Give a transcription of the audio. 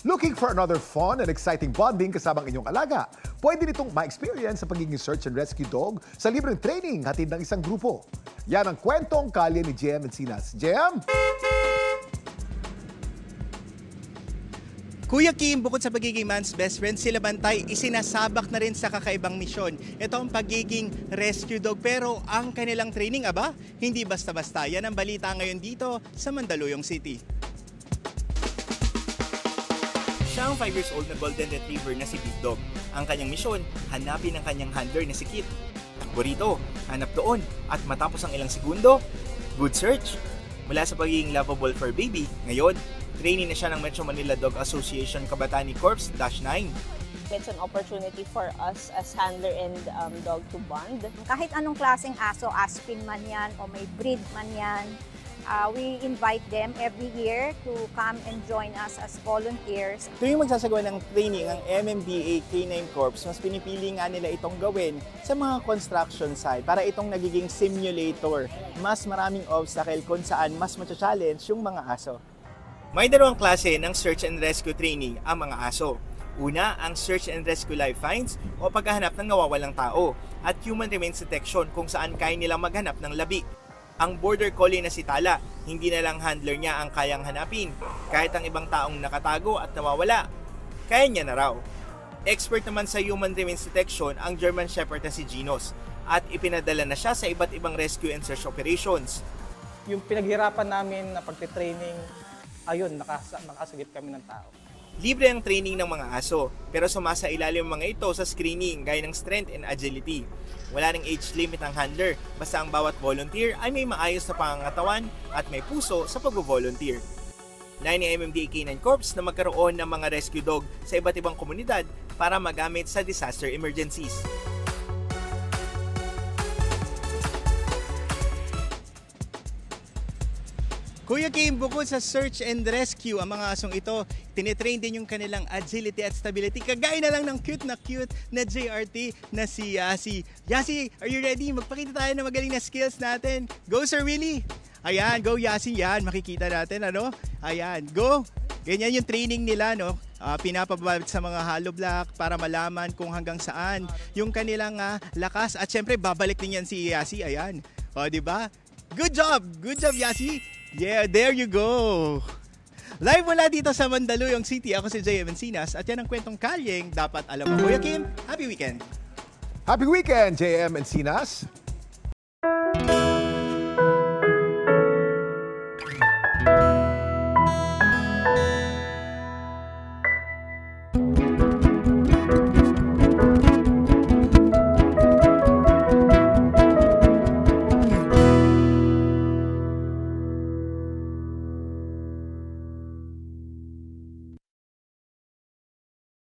Looking for another fun and exciting bonding kasamang inyong alaga? Pwede nitong ma-experience sa pagiging search and rescue dog sa libreng training hatid ng isang grupo. Yan ang kwentong kalye ni JM Encinas. JM? Kuya Kim, bukod sa pagiging man's best friend, sila Bantay isinasabak na rin sa kakaibang misyon. Ito ang pagiging rescue dog, pero ang kanilang training, hindi basta-basta. Yan ang balita ngayon dito sa Mandaluyong City. Siya ang 5 years old na golden retriever na si Big Dog. Ang kanyang misyon, hanapin ang kanyang handler na si Kit. Takbo rito, hanap doon, at matapos ang ilang segundo, good search. Mula sa pagiging lovable fur baby, ngayon, training na siya ng Metro Manila Dog Association Kabatani Corps -9. It's an opportunity for us as handler and dog to bond. Kahit anong klaseng aso, aspin man yan o may breed man yan, we invite them every year to come and join us as volunteers. Tuwing magsasagawa ng training ang MMDA K9 Corps, mas pinipili nga nila itong gawin sa mga construction site para itong nagiging simulator. Mas maraming obstacle kung saan mas matcha-challenge yung mga aso. May dalawang klase ng search and rescue training ang mga aso. Una, ang search and rescue live finds o paghahanap ng nawawalang tao at human remains detection kung saan kaya nilang maghanap ng labi. Ang border collie na si Tala, hindi na lang handler niya ang kayang hanapin. Kahit ang ibang taong nakatago at nawawala, kaya niya na raw. Expert naman sa human remains detection ang German Shepherd na si Ginos at ipinadala na siya sa iba't ibang rescue and search operations. Yung pinaghirapan namin na pagtitraining, ayun, nakasagip kami ng tao. Libre ang training ng mga aso, pero sumasailalim ang mga ito sa screening gaya ng strength and agility. Wala ng age limit ang handler, basta ang bawat volunteer ay may maayos na pangangatawan at may puso sa pag-volunteer. Lain ng MMDA K9 Corps na magkaroon ng mga rescue dog sa iba't ibang komunidad para magamit sa disaster emergencies. Kuya Kim, bukod sa search and rescue, ang mga asong ito, tinitrain din yung kanilang agility at stability. Kagaya na lang ng cute na JRT na si Yasi. Yasi, are you ready? Magpakita tayo ng magaling na skills natin. Go, Sir Willie! Ayan, go Yasi, yan. Makikita natin, ano? Ayan, go! Ganyan yung training nila, no? Pinapababad sa mga hollow block para malaman kung hanggang saan yung kanilang lakas. At syempre, babalik din yan si Yasi. Ayan. O, diba? Good job! Good job, Yasi! Yeah, there you go! Live mula dito sa Mandaluyong City, ako si JM Encinas at yan ang kwentong kalyeng dapat alam mo. Kuya Kim, happy weekend! Happy weekend, JM Encinas!